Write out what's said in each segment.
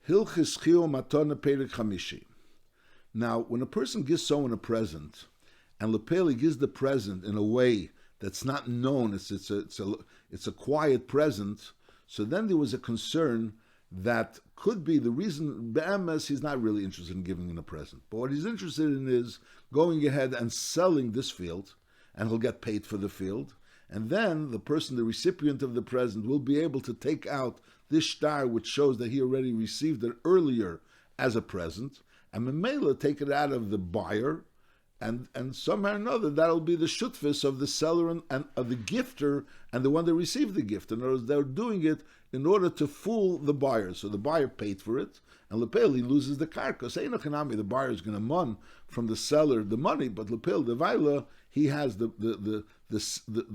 Hilchis Zchiah U'Matanah Perek Chamishi. Now, when a person gives someone a present, and Lepeli gives the present in a way that's not known, it's a quiet present, so then there was a concern that could be the reason, Be'emes, he's not really interested in giving in a present. But what he's interested in is going ahead and selling this field, and he'll get paid for the field. And then the person, the recipient of the present, will be able to take out this star, which shows that he already received it earlier as a present, and Memela take it out of the buyer, and somehow or another that'll be the shutfis of the seller and of the gifter and the one that received the gift. In other words, they're doing it in order to fool the buyer. So the buyer paid for it, and Lepeli loses the karka. Say Nachanami, the buyer is going to mon from the seller the money, but Lepel the Vaila, he has the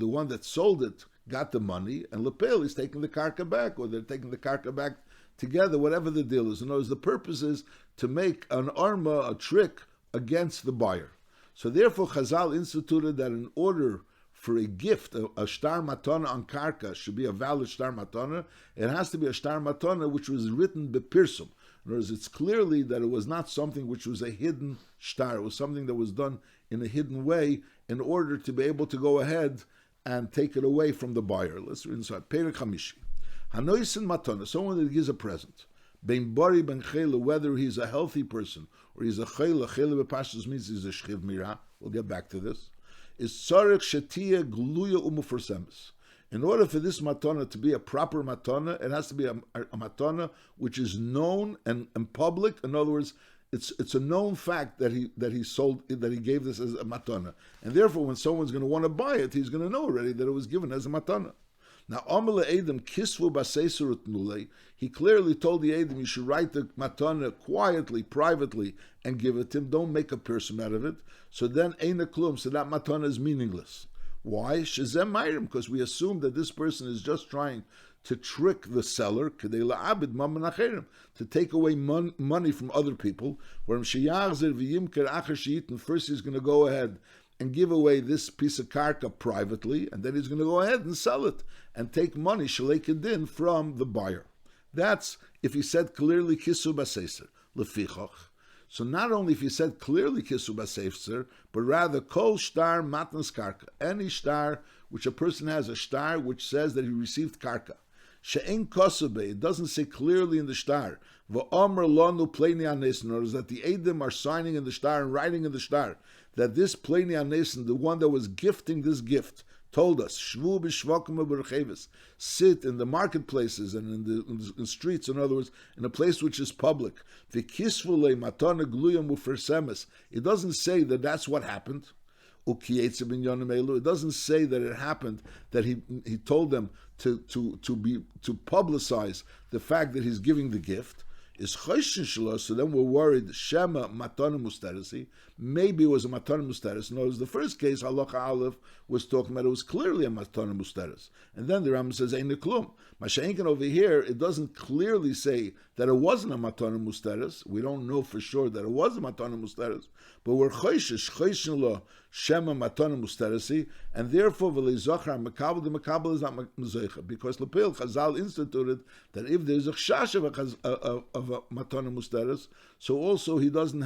one that sold it got the money, and Lepel is taking the karka back, or they're taking the karka back together, whatever the deal is. In other words, the purpose is to make an arma, a trick against the buyer. So therefore, Chazal instituted that in order for a gift, a shtar matana on karka should be a valid shtar matana, it has to be a shtar matana which was written bepirsum. In other words, it's clearly that it was not something which was a hidden shtar. It was something that was done in a hidden way in order to be able to go ahead and take it away from the buyer. Let's read inside. Perek Chamishi. Hanoisin matana, someone that gives a present. Ben bari ben chela, whether he's a healthy person or he's a chela. Chela b'pashtus means he's a shchiv mira. We'll get back to this. Is tzarech shetia gluya umuforsemis. In order for this matana to be a proper matana, it has to be a matana which is known and public. In other words, it's a known fact that he sold, that he gave this as a matana, and therefore when someone's going to want to buy it, he's going to know already that it was given as a matana. Now, Amale Edom Kisvu Basesurut Nule, he clearly told the Edom, you should write the matana quietly, privately, and give it to him. Don't make a person out of it. So then Eina Klum, so that matana is meaningless. Why? Shezem Mayrim, because we assume that this person is just trying to trick the seller, to take away money from other people. First he's going to go ahead and give away this piece of karka privately, and then he's going to go ahead and sell it and take money shalekedin from the buyer. That's if he said clearly kisu baseser lefichach. So not only if he said clearly kisu baseser, but rather kol shtar matnas karka, any shtar which a person has, a shtar which says that he received karka. She'en kosobe, it doesn't say clearly in the shtar. V'omer lonu pleini anesin, or is that the Edom are signing in the shtar and writing in the shtar that this pleini anesin, the one that was gifting this gift, told us, shvu b'shvakim u'bercheves, sit in the marketplaces and in the streets, in other words, in a place which is public. V'kisvu le matana gluyam u'fersemes. It doesn't say that that's what happened. It doesn't say that it happened, that he told them to publicize the fact that he's giving the gift. Is choshen, so then we're worried. Shema matana musteresi. Maybe it was a matana musteres. No, it was the first case. Halacha Aleph was talking about. It was clearly a matana musteres. And then the Rambam says ein klum. Masha'inkan over here, it doesn't clearly say that it wasn't a matana musteres. We don't know for sure that it was a matana musteres. But we're choshen lo shema matana musteresi, and therefore v'leizachar makabel, the makabel is not mezeicha, because Lepel Chazal instituted that if there's a chash of a matana musteres, so also he doesn't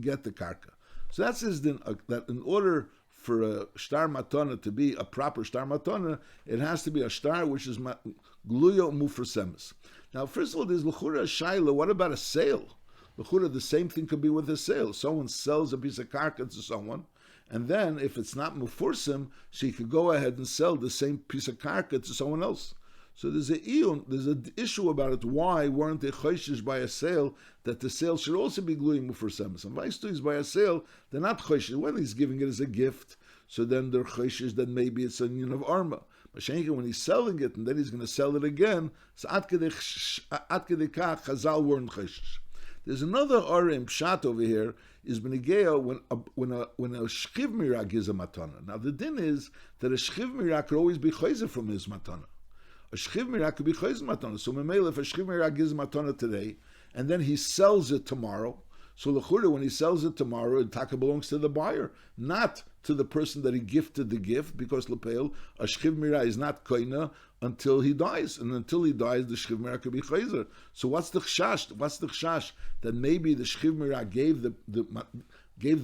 get the karka. So that's his din, that in order for a shtar matana to be a proper shtar matana, it has to be a shtar which is gluya mufresemis. Now, first of all, there's l'chura shaila. What about a sale? L'chura, the same thing could be with a sale. Someone sells a piece of karka to someone, and then if it's not mufursim, she could go ahead and sell the same piece of karka to someone else. So there's an issue about it. Why weren't they choishish by a sale that the sale should also be gluing mufursemis? And vice is by a sale, they're not choishish. When he's giving it as a gift, so then they're choishish that maybe it's a union of arma. But when he's selling it and then he's going to sell it again, so at kedekach Chazal weren't choishish. There's another arim pshat over here is benigeya when a shchiv mira gives a matana. Now the din is that a shchiv mira could always be chayzer from his matana. A shchiv mira could be chayzer matana. So memela, if a shchiv mira gives a matana today and then he sells it tomorrow, so l'chura, when he sells it tomorrow, it taka belongs to the buyer, not to the person that he gifted the gift, because l'peil a shchiv mira is not koina until he dies, and until he dies, the Shchiv Mirah could be chayzer. So what's the chashash? What's the chashash that maybe the Shchiv Mirah gave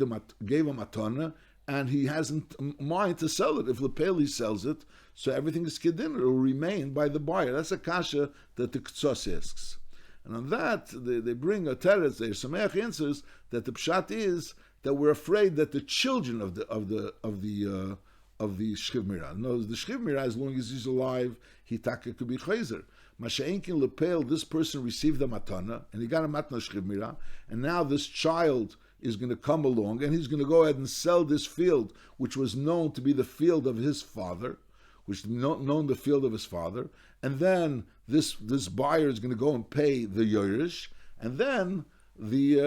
a matana, and he hasn't mind to sell it? If Lepeli sells it, so everything is kedin, it will remain by the buyer. That's a kasha that the Ktsos asks. And on that, they bring a teretz. The Sameach answers that the pshat is that we're afraid that the children of the Shchiv Mirah. No, the Shchiv Mirah, as long as he's alive, he taka could be chayzer. Masha'enkin lepel, this person received a matana, and he got a matana Shchiv Mirah, and now this child is going to come along, and he's going to go ahead and sell this field, which was known to be the field of his father, which is known the field of his father, and then this buyer is going to go and pay the Yerush, and then the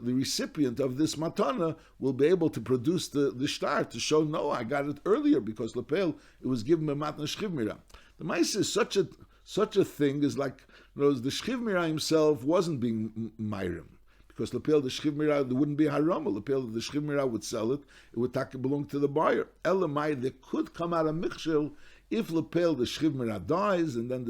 recipient of this matana will be able to produce the shtar to show, no, I got it earlier because lepel, it was given a matana Shchiv Mirah. The Maisa is such a thing is like, the Shchiv Mirah himself wasn't being Mairim. Because lepel the Shchiv Mirah, there wouldn't be harama. Lepel the Shchiv Mirah would sell it; it would belong to the buyer. Elamai, there could come out a michshel if lepel the Shchiv Mirah dies, and then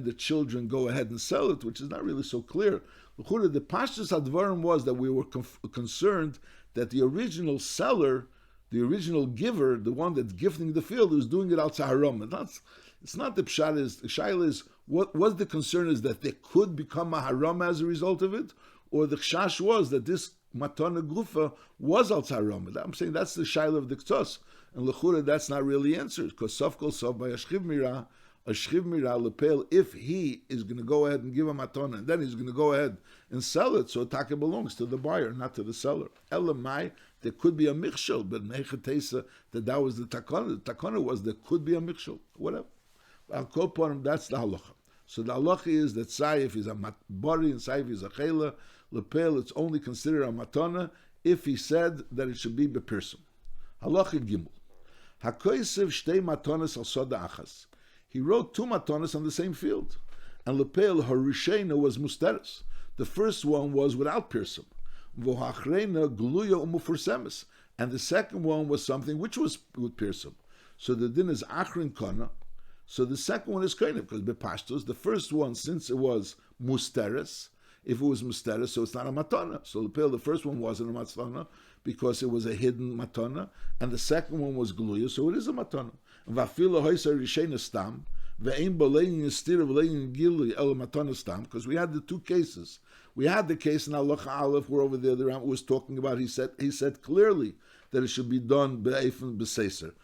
the children go ahead and sell it, which is not really so clear. The pashtus advarim was that we were concerned that the original seller, the original giver, the one that's gifting the field, was doing it outside harama. It's not the pshat. The shaila is what was the concern is that there could become a harama as a result of it. Or the chash was that this matana gufa was al tzarama. I'm saying that's the shaila of the ktos, and lechura that's not really answered because sof kol sof by a shchiv mirah lepel. If he is going to go ahead and give a matana, and then he's going to go ahead and sell it, so taka belongs to the buyer, not to the seller. Elamai, there could be a michshel, but mechatesa that was the takana. The takana was there could be a michshel, whatever. I'll call upon him. That's the halacha. So the halacha is that saif is a bari and saif is a chela. Lepel, it's only considered a matana if he said that it should be bepirsim. Halacha gimel. Hakoisev shtei matanas al soda achas. He wrote two matanas on the same field. And lepel, her rishena was musteres. The first one was without pirsim. V'hachrena gluya umufursemes. And the second one was something which was with pirsim. So the din is achrin kana. So the second one is koine, because bepashtos, the first one, since it was musteres, if it was musteres, so it's not a matana. So the first one wasn't a matana because it was a hidden matana, and the second one was gluya, so it is a matana. Because we had the two cases. We had the case in Halacha Aleph where over there the Ram was talking about. He said clearly that it should be done be'efen b'seiser.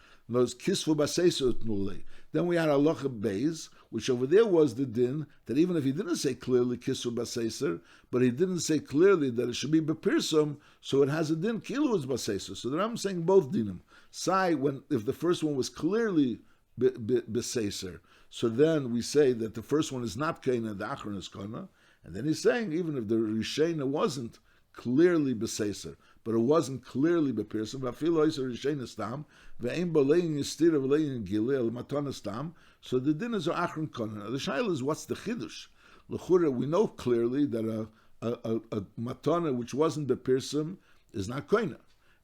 Then we had Halacha Beis, which over there was the din that even if he didn't say clearly kisur baseser, but he didn't say clearly that it should be bepirsum, so it has a din kilu is baseser. So the Ram is saying both dinim. Sai, if the first one was clearly beseser, so then we say that the first one is not kaina, the achron is kana, and then he's saying even if the rishena wasn't clearly beseser, but it wasn't clearly bepirsum, v'afilo is a rishena stam, ve'im b'lein yistir v'lein gili el matana stam. So the din is achron kana. The shaila is what's the chidush? L'chura, we know clearly that a matana which wasn't bepirsum is not koina.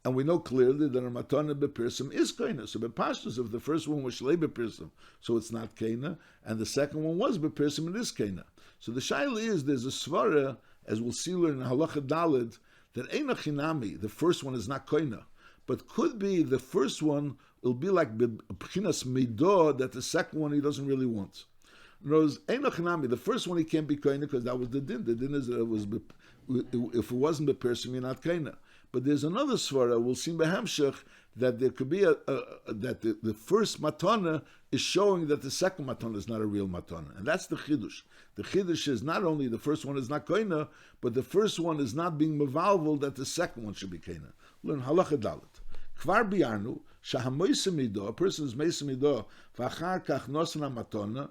And we know clearly that a matana bepirsum is koina. So bepashtus, if the first one was shlei bepirsum, so it's not koina, and the second one was bepirsum, it is koina. So the shaila is there's a svara, as we'll see later in Halacha Daled, that eina chinami, the first one is not koina, but could be the first one will be like b'chinas midah that the second one he doesn't really want. In other words, eina chinami, the first one he can't be koina because that was the din. The din is that it was if it wasn't bepirsum, you're not koina. But there's another svara, we'll see Behamshech, that there could be that the first matana is showing that the second matana is not a real matana. And that's the chidush. The chidush is not only the first one is not koina, but the first one is not being mevalvel that the second one should be koina. Learn halacha dalet. Kvar biarnu, shahamoyse midah, a person is meise midah, v'achar kach nosen ha-matana,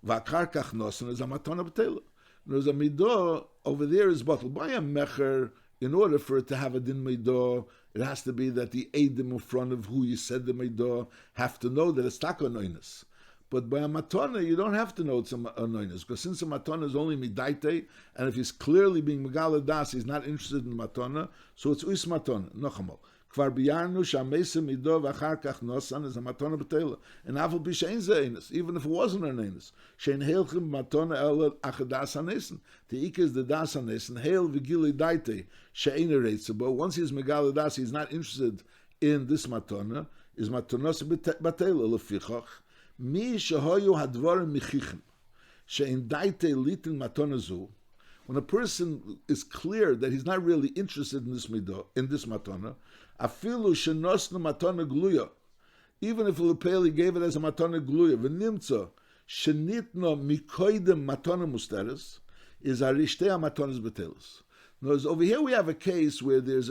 v'achar kach nosen is ha-matana b'tela. There's a midah, over there is bottled by a mecher. In order for it to have a din meidah, it has to be that the edim in front of who you said the meidah have to know that it's taka noinis. But by a matana, you don't have to know it's a noinis, because since a matana is only midaite, and if he's clearly being megala das, he's not interested in matana, so it's us matana. Nochamal. Kvar biyarnu shamesa mido v'achar kach nosan is a matana b'teila. And afal pishein ze'enis, even if it wasn't an enis. Shein heilchim matana ela achadas hanesen. The ik is the das hanesen, heil v'gili daite, she'ein eretze. But once he's megal das, he's not interested in this matana, is matanos b'teila lefichach. Mi shehoyu hadvarim michichem. She'ein daite litin matana zu. When a person is clear that he's not really interested in this midah, in this matana, afilu shenosna matana gluya, even if Lepeli gave it as a matana gluya, v'nimtza shenitna mikoidem matana musteres, is arishtei matanas betelis. Notice over here we have a case where there's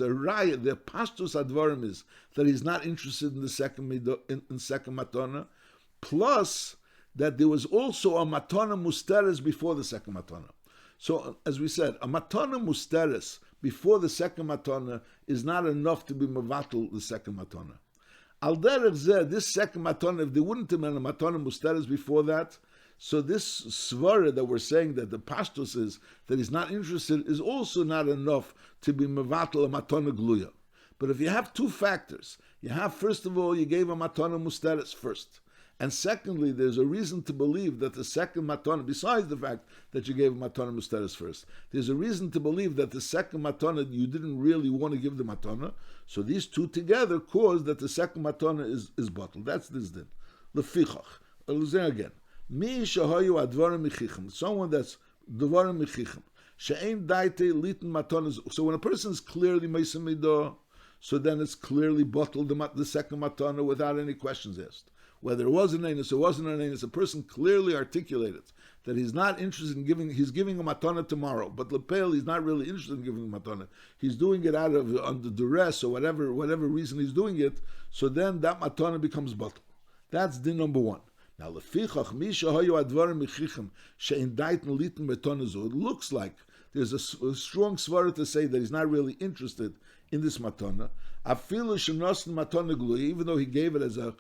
a riot. The pastus advarim is that he's not interested in the second midah, in second matana, plus that there was also a matana musteres before the second matana. So, as we said, a matana musteres before the second matana is not enough to be mavatal the second matana. Al derech zeh, this second matana, if there wouldn't have been a matana musteres before that, so this svara that we're saying that the pastos is that he's not interested is also not enough to be mavatal a matana gluya. But if you have two factors, you have first of all you gave a matana musteres first. And secondly, there's a reason to believe that the second matana, besides the fact that you gave matana musteres first, there's a reason to believe that the second matana you didn't really want to give the matana. So these two together cause that the second matana is bottled. That's this din. Lefichach. Again. Mi shahayu advarim michichem. Someone that's dvarim michichem. She'ein daite litin matanas. So when a person is clearly meisem midah, so then it's clearly bottled the second matana without any questions asked. Whether it was an anus or wasn't an anus, a person clearly articulated that he's not interested in giving, he's giving a matana tomorrow, but lepel, he's not really interested in giving a matana. He's doing it out of under duress or whatever reason he's doing it, so then that matana becomes bottle. That's din number one. Now, lefichach mi shahayu advarim michichem she'in daiten litin metonazu. It looks like there's a strong svara to say that he's not really interested in this matana. Afilu shenosn matana glui, even though he gave it as a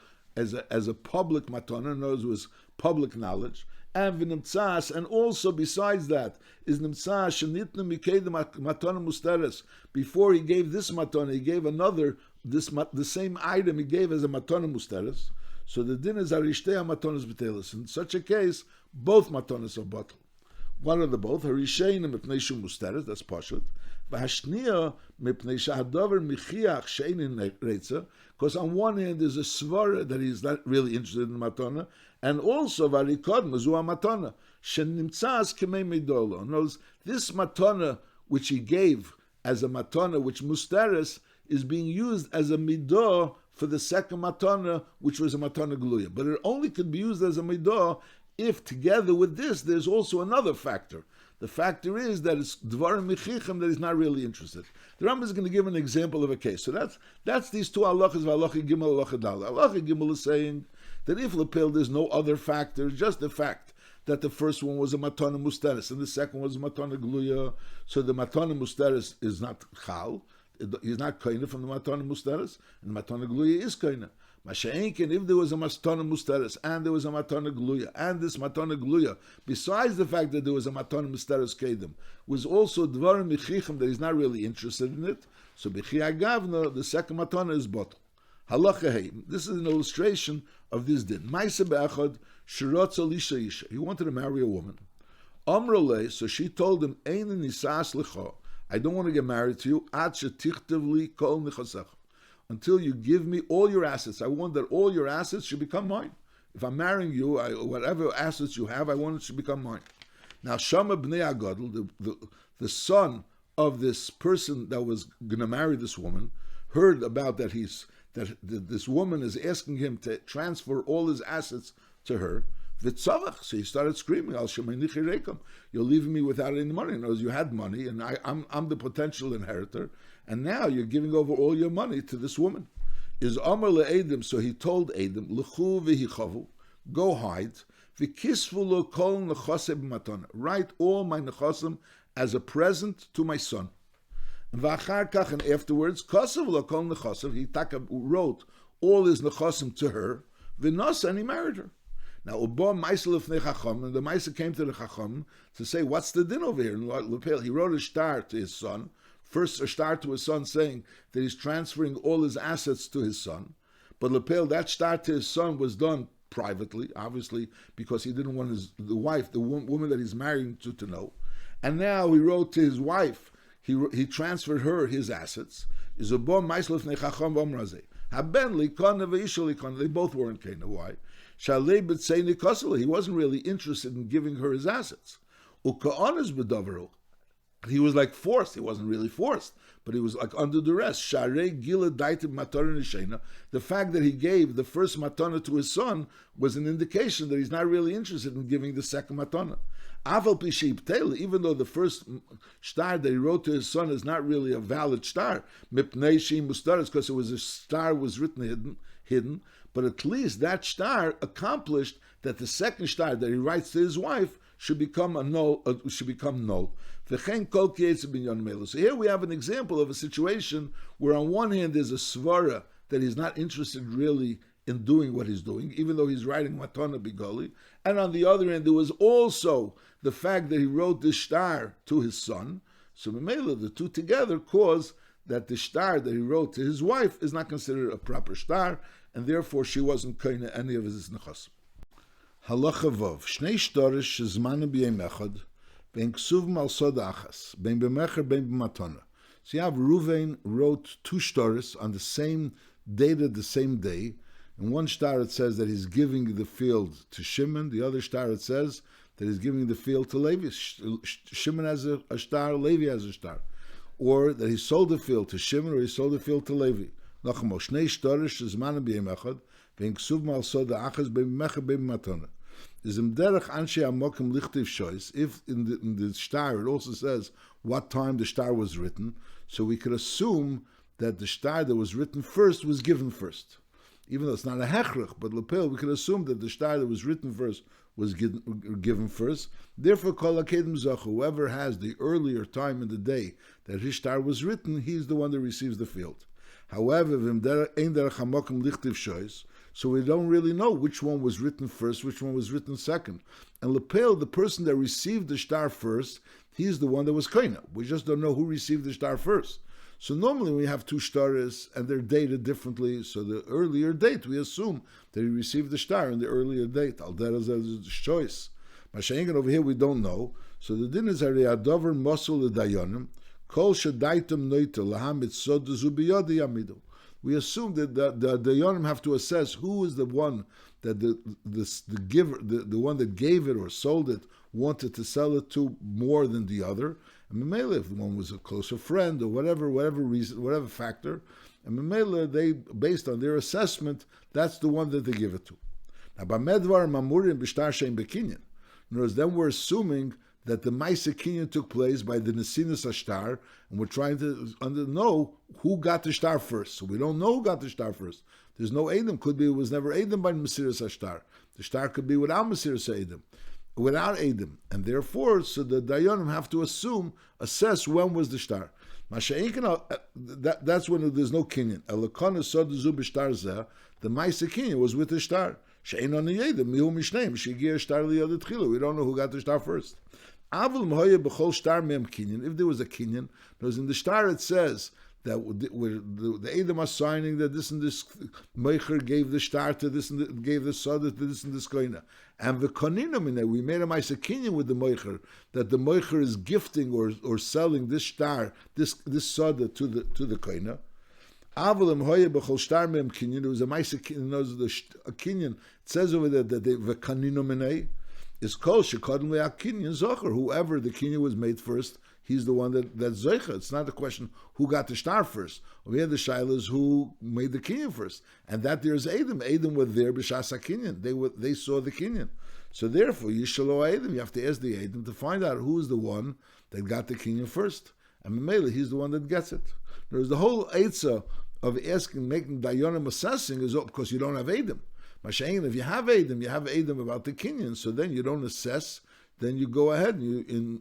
public matana, in other words, it was public knowledge, and v'nimtzas, and also besides that, is nimtzas shenitnu mikedem matana musteres. Before he gave this matana, he gave another, the same item he gave as a matana musteres. So the din is arishtei matanas b'telis. In such a case, both matanas are bottled. One of the both, harishein mipnei shu musteres, that's pashut, v'hashniya mipnei shahadavar michiach she'ein reitza, because on one hand there's a svara that he's not really interested in matana, and also varikod mazu matana shenimtzas kemei midolo. In other words, this matana which he gave as a matana, which musteres, is being used as a midah for the second matana, which was a matana gluya. But it only could be used as a midah if together with this there's also another factor. The factor is that it's dvarim michichem that he's not really interested. The Rambam is going to give an example of a case. So that's these two halachas, halacha gimel, halacha dal. Halacha gimel is saying that if lepil there's no other factor, just the fact that the first one was a matana musteres and the second was a matana gluya, so the matana musteres is not chal. He's not koine from the matana musteres, and the matana gluya is koine. Masha'enkin, if there was a matana musteres and there was a matana gluya, and this matana gluya, besides the fact that there was a matana musteres kedem, was also dvarim michichem that he's not really interested in it. So b'chi agavna, the second matana is bottle. Halacha hey. This is an illustration of this din. Ma'aseh be'achad shirotza lisha isha. He wanted to marry a woman. Amrolei, so she told him, ein nisas lecha. I don't want to get married to you. Ad shetichtav li kol nichasecha. Until you give me all your assets. I want that all your assets should become mine. If I'm marrying you, whatever assets you have, I want it to become mine. Now, Shama b'nei Agadol, the son of this person that was going to marry this woman, heard about that this woman is asking him to transfer all his assets to her. V'tzavach, so he started screaming, Al shemenichi reikam, you're leaving me without any money. In other words, you had money, and I'm the potential inheritor, and now you're giving over all your money to this woman. Is Amar le'edim, so he told Edim, L'chu v'hichavu, go hide, v'kisvu lo kol nechaseh b'matana, write all my nechasim as a present to my son. And v'achar kach, and afterwards, kasav lo kol nechasim, he wrote all his nechasim to her, v'nasa, and he married her. Now, Uba Maisa Lefnei Chacham, and the Maisa came to the Chacham to say, what's the din over here? He wrote a shtar to his son first a star to his son saying that he's transferring all his assets to his son. But Lepel, that star to his son was done privately, obviously, because he didn't want the wife, the woman that he's marrying to know. And now he wrote to his wife, he transferred her his assets. They both were in Cana. Why? He wasn't really interested in giving her his assets. He was like forced. He wasn't really forced, but he was like under duress. The fact that he gave the first matana to his son was an indication that he's not really interested in giving the second matana. Even though the first star that he wrote to his son is not really a valid star, because it was a star was written hidden, but at least that star accomplished that the second star that he writes to his wife should become null. So here we have an example of a situation where on one hand there's a svara that he's not interested really in doing what he's doing, even though he's writing Matana Bigoli, and on the other hand there was also the fact that he wrote this star to his son. So the two together cause that the star that he wrote to his wife is not considered a proper star, and therefore she wasn't kaina any of his nechas. Halacha Vav, Shnei Shtorish Shezmanu B'Yem Echad, Ben Ksuvim Al Sod Achas, Ben B'Mecher, Ben B'Matana. So you have Ruvain wrote two shtaris on the same dated the same day. In one star it says that he's giving the field to Shimon. The other star it says that he's giving the field to Levi. Shimon has a star, Levi has a star. Or that he sold the field to Shimon, or he sold the field to Levi. Nachamo, Shnei Shtorish Shezmanu B'Yem Echad, Ben Ksuvim Al Sod Achas, Ben B'Mecher, Ben B'Matana. If in the star it also says what time the star was written, so we could assume that the star that was written first was given first. Even though it's not a hechrich, but lapel, we could assume that the star that was written first was given first. Therefore, whoever has the earlier time in the day that his star was written, he's the one that receives the field. However, so we don't really know which one was written first, which one was written second. And Lepel, the person that received the star first, he's the one that was koina. We just don't know who received the star first. So normally we have two stars and they're dated differently. So the earlier date, we assume that he received the star in the earlier date. Al-Deraz is the choice. Mashayin over here we don't know. So the din is Ariadover Mosul Dayanim, Kol Shadaitum Noita Lahamit Sod Zubiyadi Yamidu. We assume that the Dayanim have to assess who is the one that the giver, the one that gave it or sold it, wanted to sell it to more than the other. And Memele, if the one was a closer friend or whatever reason, whatever factor, and Memele, they, based on their assessment, that's the one that they give it to. Now, Bamedvar Mamurim Bishtar Shein Bekinyan. In other words, then we're assuming that the Maisa Kinyan took place by the Nesinus Ashtar, and we're trying to know who got the star first. So we don't know who got the star first. There's no Edom. Could be it was never Edom by Mesiras Ashtar. The star could be without Mesiras Edom, without Edom. And therefore, so the Dayanim have to assess when was the star. That's when there's no Kinyan. The Maisa Kinyan was with the star. We don't know who got the star first. If there was a kinyan, because in the star it says that the Edom are signing that this and this Meicher gave the star to this and gave the Soda to this and this Koina. And the Koninam in there, we made a Maisa Kinyan with the Meicher, that the Meicher is gifting or selling this star, this Soda to the Koina. There was a Maisa Kinyan, it says over there that the Koninam in there, is kol shekadem le'akinyan zocher. Whoever the kinyan was made first, he's the one that's zocher. It's not a question who got the star first. We had the shailas who made the kinyan first, and that there's Edom. Edom were there b'shas kinyan. They saw the kinyan. So therefore, yishalo Edom. You have to ask the Edom to find out who is the one that got the kinyan first, and Mamela, he's the one that gets it. There's the whole eitzah of asking, making dayanim assessing is because you don't have Edom. Mashayin, if you have Edom about the kinyan, so then you don't assess, then you go ahead and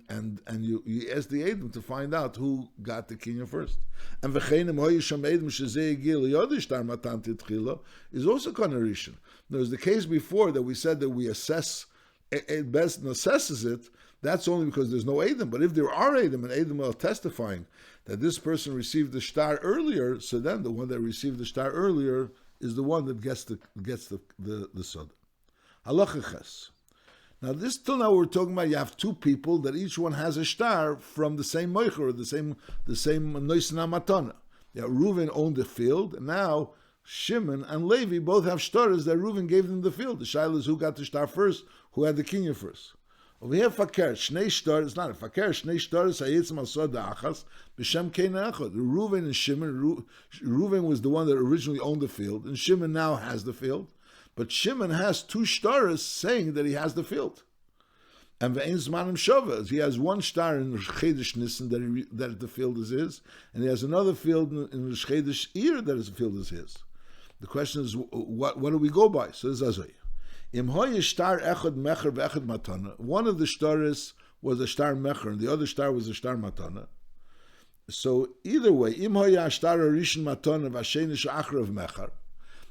you ask the Edom to find out who got the kinyan first. And v'cheinem hoyisham Edom shezeh yigil yodishtar matan titchila is also connection. There's the case before that we said that we assess, it best assesses it, That's only because there's no Edom. But if there are Edom, and Edom are testifying that this person received the star earlier, so then the one that received the star earlier is the one that gets the Sod. Halacha Ches. Now this till now we're talking about you have two people that each one has a star from the same Moicher, the same Zchiah U'Matanah. Yeah, Reuven owned the field, and now Shimon and Levi both have stars that Reuven gave them the field. The shaila is who got the star first, who had the kinyan first. Over here, Fakir, Shnei Shtar, it's not a Fakir, Shnei Shtar is Hayetzim Asod Achas, B'Shem Keina Echad. Reuven and Shimon, Reuven was the one that originally owned the field, and Shimon now has the field. But Shimon has two stars saying that he has the field. And Ve'en Zmanim Shavas, he has one star in Rosh Chodesh Nisan that the field is his, and he has another field in Rosh Chodesh Iyar that the field is his. The question is, what do we go by? So this is Azay. Im hoye star echad mecher ve'echad matana. One of the stars was a star mecher, and the other star was a star matana. So either way, im hoye star rishon matana v'asheni she'achrav mecher.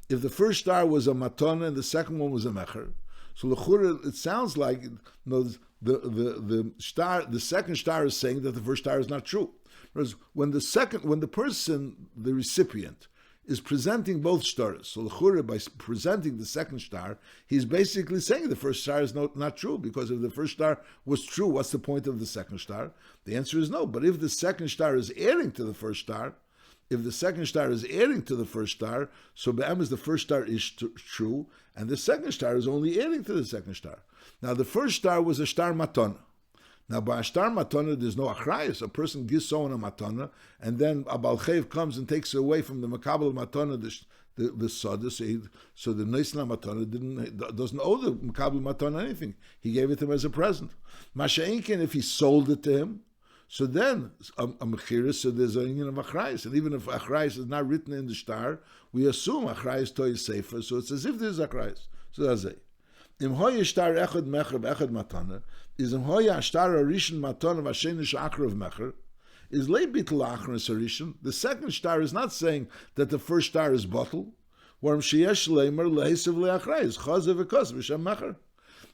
If the first star was a matana and the second one was a mecher, so l'chura, it sounds like the second star is saying that the first star is not true. Whereas when the person, the recipient, is presenting both stars, so l'chura, by presenting the second star, he's basically saying the first star is not true, because if the first star was true, what's the point of the second star? The answer is no. But if the second star is adding to the first star, so be'em is the first star is true, and the second star is only adding to the second star. Now the first star was a star matana. Now by a star matana, there's no achrayus. A person gives someone a matana, and then a balchev comes and takes away from the makabel matana the soda. So the Zchiah U'Matanah doesn't owe the makabel matana anything. He gave it to him as a present. Masha'inkin, if he sold it to him, so then a mechiris, so there's a union of achrayus, and even if achrayus is not written in the star, we assume achrayus toy sefer. So it's as if there's achrayus. So that's it. Im hoye star echad mecher echad matana is im hoye star rishon matana v'asheni she'achrav mecher is leibitel achras rishon. The second star is not saying that the first star is bottle. Warm sheyesh leimer lehesev leachrayus chazav v'kos v'shem mecher.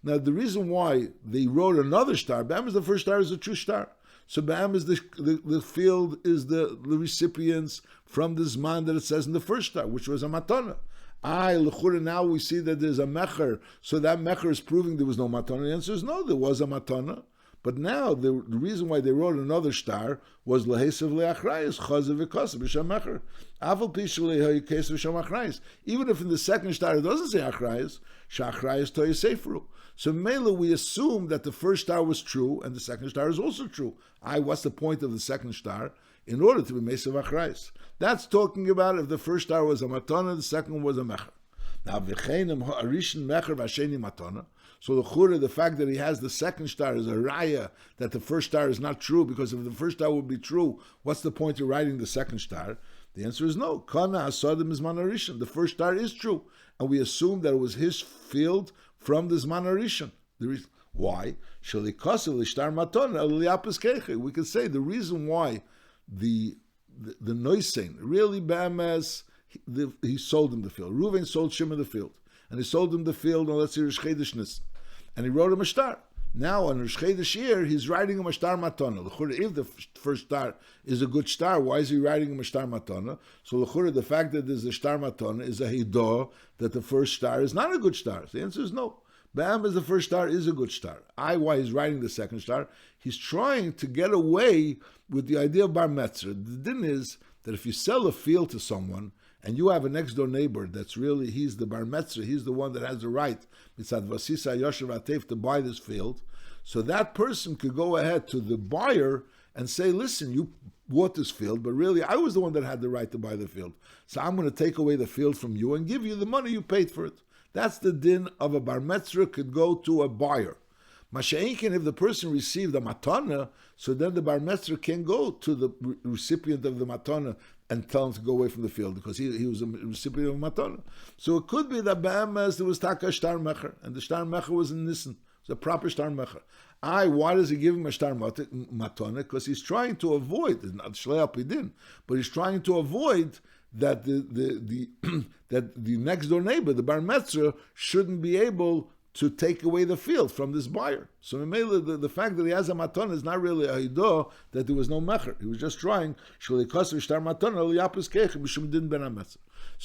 Now the reason why they wrote another star, Bam is the first star is a true star. So Ba'am is the field is the recipients from the Zman that it says in the first star, which was a matana. Now we see that there's a mecher, so that mecher is proving there was no matana. The answer is no, there was a matana. But now the reason why they wrote another star was lehesev leachrayis chazav v'kasav b'shem mecher. Aval pishu lehekesav b'shem achrayis. Even if in the second star it doesn't say achrayis, shachrayis toy seferu. So Mela, we assume that the first star was true and the second star is also true. What's the point of the second star? In order to be mesav achrayis. That's talking about if the first star was a matana, the second one was a mecher. Now v'cheinem ha'arishin mecher v'asheni matana. So the fact that he has the second star is a raya that the first star is not true, because if the first star would be true, what's the point of writing the second star? The answer is no. Kana asadim is manarishan. The first star is true, and we assume that it was his field from the Zman Arishan. Why? We could say the reason why the Noisein really Bamas he sold him the field. Reuven sold Shimon the field, and he sold him the field on, let's say, Rosh Chodesh Nisan, and he wrote him a star. Now on Rosh Chodesh Iyar, he's writing him a star matana. If the first star is a good star, why is he writing him a star matana? So the fact that there's a star matana is a hidah that the first star is not a good star. So the answer is no. Bam is the first star is a good star. Why he's writing the second star? He's trying to get away with the idea of bar metzra. The din is that if you sell a field to someone and you have a next door neighbor that's really, he's the bar metzra, he's the one that has the right, mitzad vasisa yoshev atef, to buy this field, so that person could go ahead to the buyer and say, listen, you bought this field, but really I was the one that had the right to buy the field. So I'm going to take away the field from you and give you the money you paid for it. That's the din of a bar metzra could go to a buyer. Masha'inkin, if the person received a matana, so then the bar metzra can go to the recipient of the matana and tell him to go away from the field, because he was a recipient of a matana. So it could be that Ba'amas there was taka shtar mecher, and the shtar mecher was in Nisan. It's a proper shtar mecher. Why does he give him a shtar matana? Because he's trying to avoid, it's not shlei al pidin, but he's trying to avoid that the that the next door neighbor, the bar metzra, shouldn't be able to take away the field from this buyer. So the fact that he has a matana is not really a hidah that there was no mecher. He was just trying. So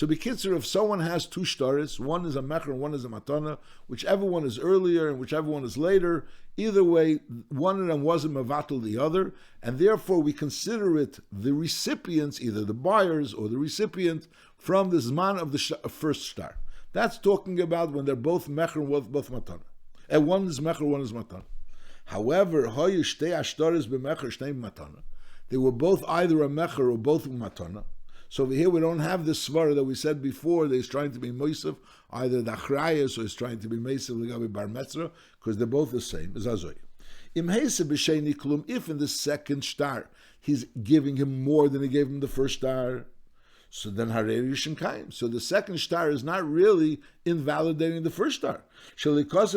b'kitzur, if someone has two shtaris, one is a mecher and one is a matana, whichever one is earlier and whichever one is later, either way, one of them wasn't mevatel the other, and therefore we consider it the recipients, either the buyers or the recipient, from the zman of the first shtar. That's talking about when they're both mecher and both matana. And one is mecher, one is matana. However, they were both either a mecher or both matana. So over here we don't have this svara that we said before that he's trying to be moisav, either the achrayas or he's trying to be moisav l'gabi bar metzra, because they're both the same. If in the second star he's giving him more than he gave him the first star, so then harei rishon kaim. So the second star is not really invalidating the first star. We could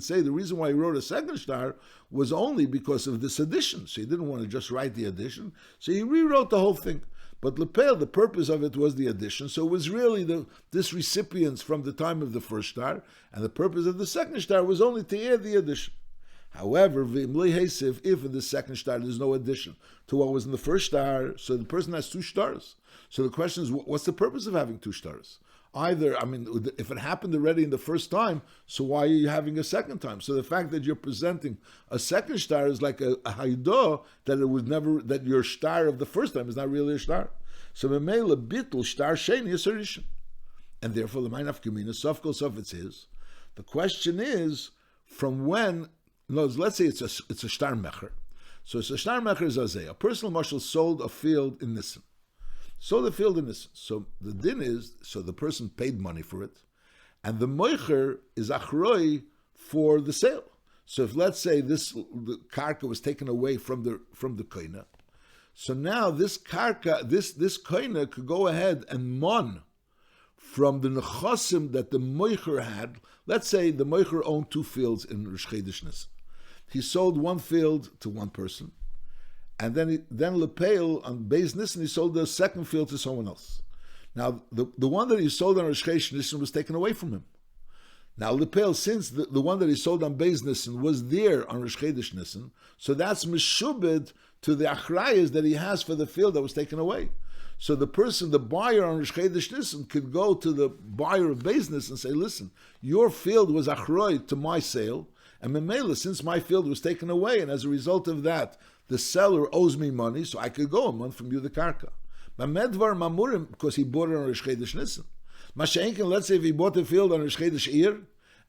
say the reason why he wrote a second star was only because of this addition. So he didn't want to just write the addition, so he rewrote the whole thing. But lepel, the purpose of it was the addition. So it was really this recipients from the time of the first star, and the purpose of the second star was only to add the addition. However, if in the second star there's no addition to what was in the first star, so the person has two stars. So the question is, what's the purpose of having two stars? Either, if it happened already in the first time, so why are you having a second time? So the fact that you're presenting a second star is like a haidah that it was never, that your star of the first time is not really a star. So memela bittul star sheni is a rishon, and therefore the ma'inaf gemina sofkol sof it's his. The question is, from when? No, let's say it's a shtar mecher. So it's a shtar mecher is azeh. A personal marshal sold a field in Nisan. Sold a field in Nisan. So the din is, so the person paid money for it, and the moicher is achroi for the sale. So if let's say the karka was taken away from the koina, so now this karka, this koina could go ahead and mon from the nechasim that the moicher had. Let's say the moicher owned two fields in Rosh Chodesh Nisan. He sold one field to one person, and then Lepeil on Beis Nisan he sold the second field to someone else. Now the one that he sold on Rosh Chodesh Nisan was taken away from him. Now Lepeil, since the one that he sold on Beis Nisan was there on Rosh Chodesh Nisan, so that's meshubed to the achrayas that he has for the field that was taken away. So the buyer on Rosh Chodesh Nisan could go to the buyer of Beis Nisan and say, listen, your field was achroi to my sale, and memela, since my field was taken away, and as a result of that, the seller owes me money, so I could go a month from you the karka. But medvar mamurim, because he bought it on Rosh Chodesh Nisan. Masha'enkin, let's say if he bought the field on Rosh Chodesh Ir,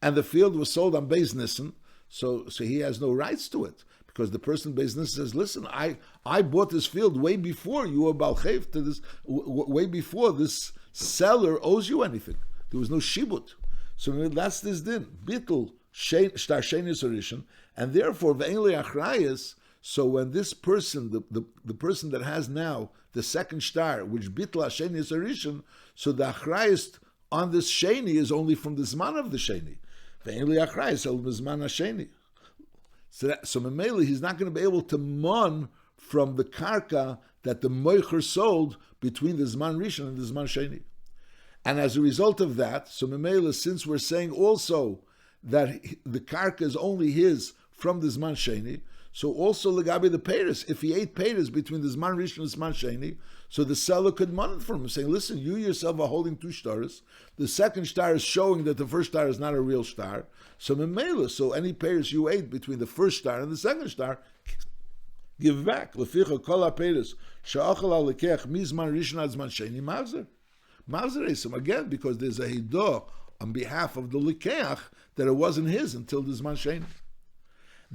and the field was sold on Beis Nisan, so he has no rights to it. Because the person Beis Nisan says, listen, I bought this field way before you were balchev to this, way before this seller owes you anything. There was no shibut. So that's this din. Bittul shtar shenis orishan, and therefore ve'en achrayas. So when this person, the person that has now the second shtar, which bittul shenis orishan, so the achrayas on this sheni is only from the zman of the sheni. Ve'en achrayas el zman hasheni. So Memele, he's not going to be able to mon from the karka that the moicher sold between the Zman Rishon and the Zman Sheni. And as a result of that, so Memele, since we're saying also that the karka is only his from the Zman Sheni, so also Legabi the Peiris, if he ate Peiris between the Zman Rishon and the Zman Sheni, so the seller could mon it from him, saying, listen, you yourself are holding two stars. The second star is showing that the first star is not a real star. So Memela, so any Peiris you ate between the first star and the second star, give back. Leficha kol ha-Peiris, she'achal al-lekech mizman rishon ad zman sheni mavzer. Mavzer esim, again, because there's a hidah on behalf of the lekech that it wasn't his until the zman sheni.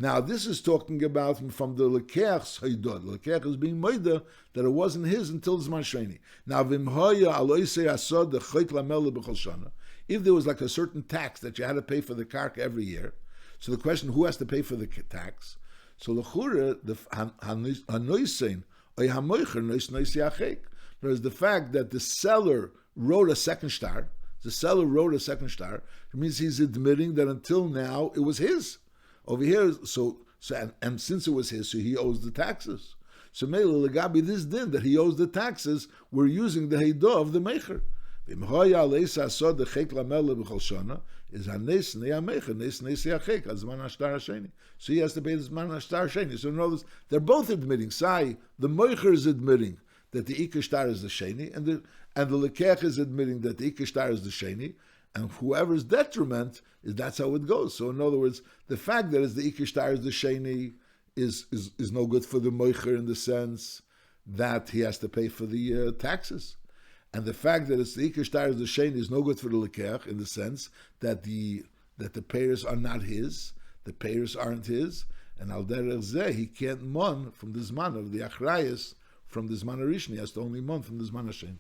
Now, this is talking about from the lekech's hidah. The lekech is being moida that it wasn't his until Zman Sheni. Now, v'imhoya aloisei asod the chayt lamele b'chol shana. If there was like a certain tax that you had to pay for the karka every year, so the question, who has to pay for the tax? So l'chure the hanoisein oy hamoicher nois yachek. Whereas the fact that the seller wrote a second star, it means he's admitting that until now it was his. Over here, and since it was his, so he owes the taxes. So Meila Legabi, this din that he owes the taxes, we're using the heidah of the mecher. V'imhoya leisa asod dechek lamele b'chol shana is hanes neyamecha nes yachek azman hashtar hasheni. So he has to pay the zman hashtar hasheni. So in other words, they're both admitting. Sai, the moicher is admitting that the ikar shtar is the sheni, and the lekech is admitting that the ikar shtar is the sheni, and whoever's detriment is that's how it goes. So in other words, the fact that it's the ikar shtar is the sheni is no good for the moicher in the sense that he has to pay for the taxes. And the fact that it's the ikar shtar is the sheni is no good for the lekech in the sense that the payers are not his, the payers aren't his, and al derech zeh he can't mon from the zman of the achrayas from the zman harishon. He has to only mon from the zman hashem.